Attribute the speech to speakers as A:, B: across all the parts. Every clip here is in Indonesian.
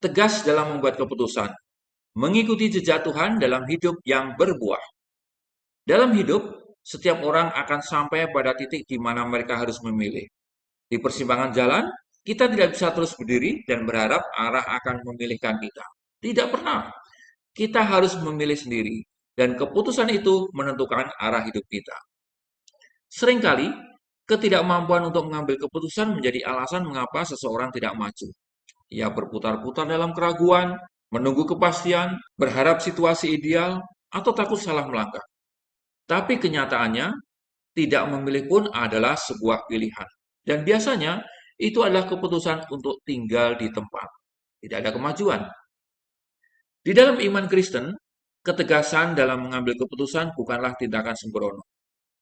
A: tegas dalam membuat keputusan, mengikuti jejak Tuhan dalam hidup yang berbuah. Dalam hidup, setiap orang akan sampai pada titik di mana mereka harus memilih. Di persimpangan jalan, kita tidak bisa terus berdiri dan berharap arah akan memilihkan kita. Tidak pernah. Kita harus memilih sendiri, dan keputusan itu menentukan arah hidup kita. Seringkali, ketidakmampuan untuk mengambil keputusan menjadi alasan mengapa seseorang tidak maju. Ia berputar-putar dalam keraguan, menunggu kepastian, berharap situasi ideal, atau takut salah melangkah. Tapi kenyataannya, tidak memilih pun adalah sebuah pilihan. Dan biasanya, itu adalah keputusan untuk tinggal di tempat. Tidak ada kemajuan. Di dalam iman Kristen, ketegasan dalam mengambil keputusan bukanlah tindakan sembrono,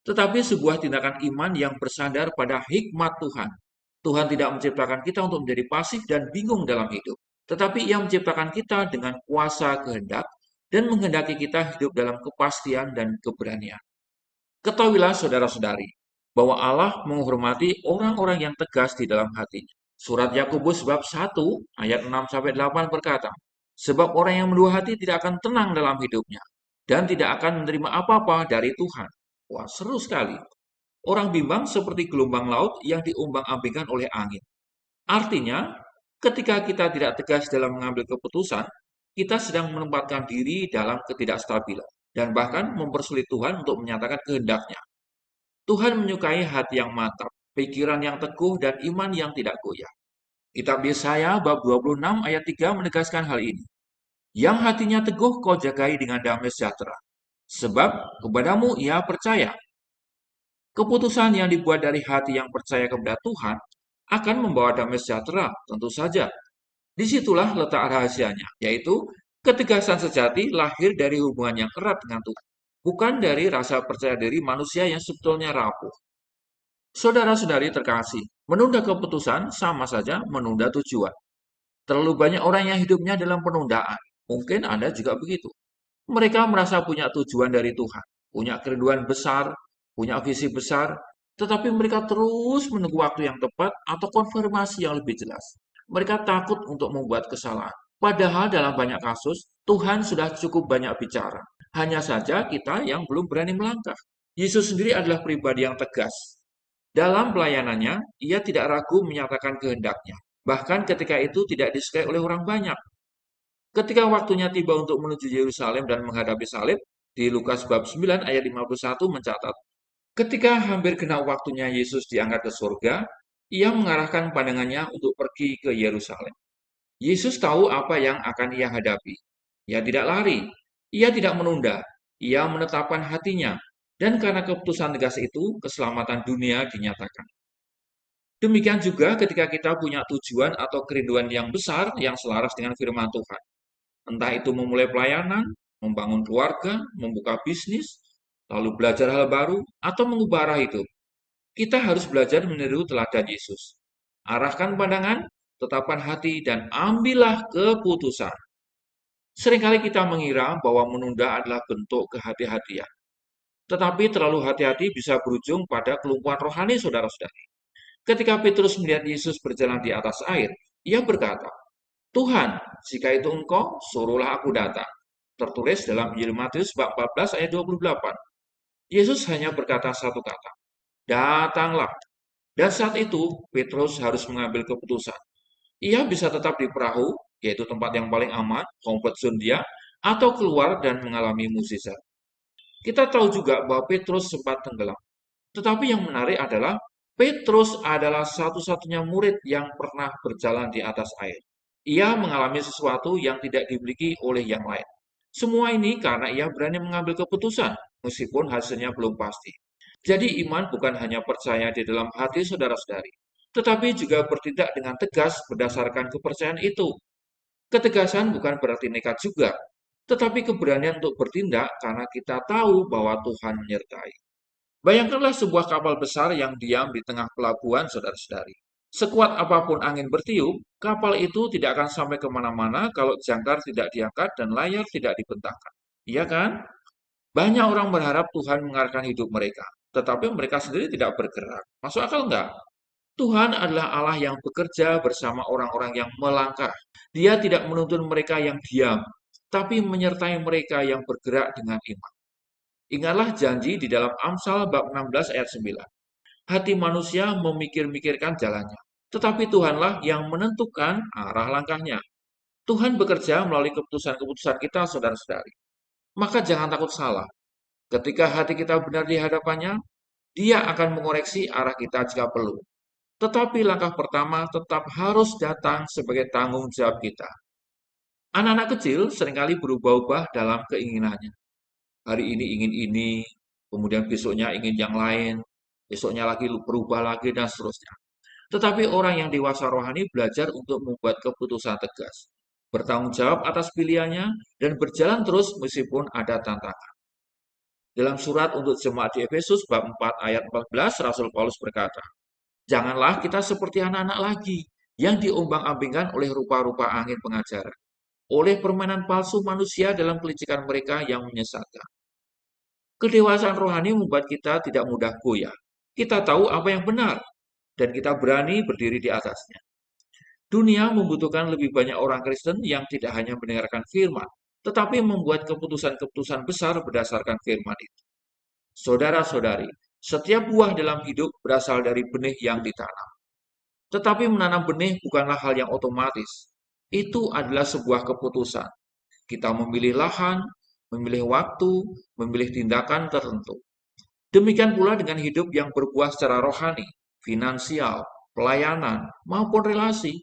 A: tetapi sebuah tindakan iman yang bersandar pada hikmat Tuhan. Tuhan tidak menciptakan kita untuk menjadi pasif dan bingung dalam hidup, tetapi Ia menciptakan kita dengan kuasa kehendak dan menghendaki kita hidup dalam kepastian dan keberanian. Ketahuilah saudara-saudari, bahwa Allah menghormati orang-orang yang tegas di dalam hatinya. Surat Yakobus bab 1 ayat 6-8 berkata, sebab orang yang mendua hati tidak akan tenang dalam hidupnya dan tidak akan menerima apa-apa dari Tuhan. Wah, seru sekali. Orang bimbang seperti gelombang laut yang diumbang-ambingkan oleh angin. Artinya, ketika kita tidak tegas dalam mengambil keputusan, kita sedang menempatkan diri dalam ketidakstabilan dan bahkan mempersulit Tuhan untuk menyatakan kehendaknya. Tuhan menyukai hati yang mantap, pikiran yang teguh, dan iman yang tidak goyah. Kitab Yesaya bab 26 ayat 3 menegaskan hal ini. Yang hatinya teguh kau jagai dengan damai sejahtera. Sebab kepadamu ia percaya. Keputusan yang dibuat dari hati yang percaya kepada Tuhan akan membawa damai sejahtera, tentu saja. Disitulah letak rahasianya, yaitu ketegasan sejati lahir dari hubungan yang erat dengan Tuhan, bukan dari rasa percaya diri manusia yang sebetulnya rapuh. Saudara-saudari terkasih, menunda keputusan sama saja menunda tujuan. Terlalu banyak orang yang hidupnya dalam penundaan. Mungkin Anda juga begitu. Mereka merasa punya tujuan dari Tuhan, punya kerinduan besar, punya visi besar, tetapi mereka terus menunggu waktu yang tepat atau konfirmasi yang lebih jelas. Mereka takut untuk membuat kesalahan. Padahal dalam banyak kasus, Tuhan sudah cukup banyak bicara. Hanya saja kita yang belum berani melangkah. Yesus sendiri adalah pribadi yang tegas. Dalam pelayanannya, ia tidak ragu menyatakan kehendaknya, bahkan ketika itu tidak disukai oleh orang banyak. Ketika waktunya tiba untuk menuju Yerusalem dan menghadapi salib, di Lukas bab 9 ayat 51 mencatat, ketika hampir genap waktunya Yesus diangkat ke surga, ia mengarahkan pandangannya untuk pergi ke Yerusalem. Yesus tahu apa yang akan ia hadapi. Ia tidak lari, ia tidak menunda, ia menetapkan hatinya, dan karena keputusan tegas itu, keselamatan dunia dinyatakan. Demikian juga ketika kita punya tujuan atau kerinduan yang besar yang selaras dengan firman Tuhan. Entah itu memulai pelayanan, membangun keluarga, membuka bisnis, lalu belajar hal baru, atau mengubah arah hidup. Kita harus belajar meniru teladan Yesus. Arahkan pandangan, tetapkan hati, dan ambillah keputusan. Seringkali kita mengira bahwa menunda adalah bentuk kehati-hatian. Tetapi terlalu hati-hati bisa berujung pada kelumpuhan rohani saudara-saudari. Ketika Petrus melihat Yesus berjalan di atas air, ia berkata, Tuhan, jika itu engkau, suruhlah aku datang. Tertulis dalam Injil Matius bab 14 ayat 28. Yesus hanya berkata satu kata, datanglah. Dan saat itu, Petrus harus mengambil keputusan. Ia bisa tetap di perahu, yaitu tempat yang paling aman, comfort zone dia, atau keluar dan mengalami mukjizat. Kita tahu juga bahwa Petrus sempat tenggelam. Tetapi yang menarik adalah Petrus adalah satu-satunya murid yang pernah berjalan di atas air. Ia mengalami sesuatu yang tidak dimiliki oleh yang lain. Semua ini karena ia berani mengambil keputusan, meskipun hasilnya belum pasti. Jadi iman bukan hanya percaya di dalam hati saudara-saudari, tetapi juga bertindak dengan tegas berdasarkan kepercayaan itu. Ketegasan bukan berarti nekat juga, tetapi keberanian untuk bertindak karena kita tahu bahwa Tuhan menyertai. Bayangkanlah sebuah kapal besar yang diam di tengah pelabuhan, saudara-saudari. Sekuat apapun angin bertiup, kapal itu tidak akan sampai kemana-mana kalau jangkar tidak diangkat dan layar tidak dibentangkan. Iya kan? Banyak orang berharap Tuhan mengarahkan hidup mereka, tetapi mereka sendiri tidak bergerak. Masuk akal enggak? Tuhan adalah Allah yang bekerja bersama orang-orang yang melangkah. Dia tidak menuntun mereka yang diam, tapi menyertai mereka yang bergerak dengan iman. Ingatlah janji di dalam Amsal bab 16 ayat 9. Hati manusia memikir-mikirkan jalannya, tetapi Tuhanlah yang menentukan arah langkahnya. Tuhan bekerja melalui keputusan-keputusan kita, saudara-saudari. Maka jangan takut salah. Ketika hati kita benar di hadapannya, Dia akan mengoreksi arah kita jika perlu. Tetapi langkah pertama tetap harus datang sebagai tanggung jawab kita. Anak-anak kecil seringkali berubah-ubah dalam keinginannya. Hari ini ingin ini, kemudian besoknya ingin yang lain, besoknya lagi berubah lagi, dan seterusnya. Tetapi orang yang dewasa rohani belajar untuk membuat keputusan tegas, bertanggung jawab atas pilihannya, dan berjalan terus meskipun ada tantangan. Dalam surat untuk jemaat di Efesus bab 4 ayat 14, Rasul Paulus berkata, "Janganlah kita seperti anak-anak lagi yang diombang-ambingkan oleh rupa-rupa angin pengajaran, oleh permainan palsu manusia dalam kelicikan mereka yang menyesatkan." Kedewasaan rohani membuat kita tidak mudah goyah. Kita tahu apa yang benar, dan kita berani berdiri di atasnya. Dunia membutuhkan lebih banyak orang Kristen yang tidak hanya mendengarkan firman, tetapi membuat keputusan-keputusan besar berdasarkan firman itu. Saudara-saudari, setiap buah dalam hidup berasal dari benih yang ditanam. Tetapi menanam benih bukanlah hal yang otomatis. Itu adalah sebuah keputusan. Kita memilih lahan, memilih waktu, memilih tindakan tertentu. Demikian pula dengan hidup yang berbuah secara rohani, finansial, pelayanan, maupun relasi.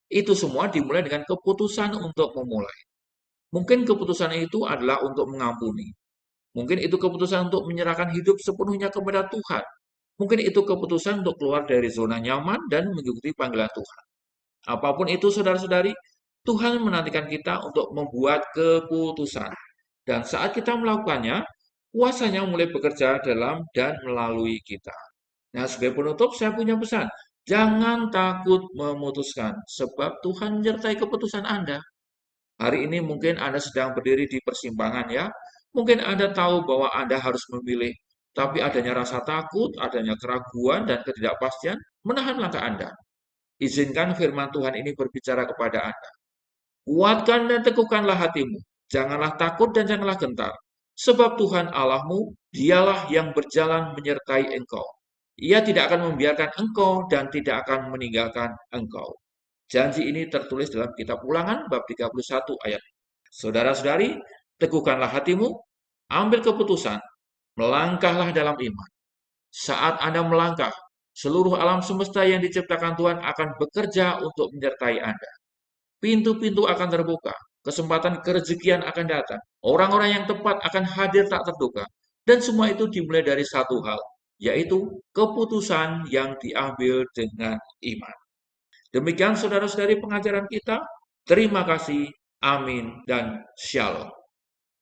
A: Itu semua dimulai dengan keputusan untuk memulai. Mungkin keputusan itu adalah untuk mengampuni. Mungkin itu keputusan untuk menyerahkan hidup sepenuhnya kepada Tuhan. Mungkin itu keputusan untuk keluar dari zona nyaman dan mengikuti panggilan Tuhan. Apapun itu, saudara-saudari, Tuhan menantikan kita untuk membuat keputusan. Dan saat kita melakukannya, kuasanya mulai bekerja dalam dan melalui kita. Nah, sebagai penutup, saya punya pesan. Jangan takut memutuskan, sebab Tuhan menyertai keputusan Anda. Hari ini mungkin Anda sedang berdiri di persimpangan ya. Mungkin Anda tahu bahwa Anda harus memilih, tapi adanya rasa takut, adanya keraguan dan ketidakpastian menahan langkah Anda. Izinkan firman Tuhan ini berbicara kepada Anda. Kuatkan dan teguhkanlah hatimu. Janganlah takut dan janganlah gentar. Sebab Tuhan Allahmu, dialah yang berjalan menyertai engkau. Ia tidak akan membiarkan engkau dan tidak akan meninggalkan engkau. Janji ini tertulis dalam kitab Ulangan bab 31 ayat. Saudara-saudari, teguhkanlah hatimu, ambil keputusan, melangkahlah dalam iman. Saat Anda melangkah, seluruh alam semesta yang diciptakan Tuhan akan bekerja untuk menyertai Anda. Pintu-pintu akan terbuka, kesempatan kerejekian akan datang, orang-orang yang tepat akan hadir tak terduga, dan semua itu dimulai dari satu hal, yaitu keputusan yang diambil dengan iman. Demikian saudara-saudari pengajaran kita. Terima kasih. Amin dan shalom.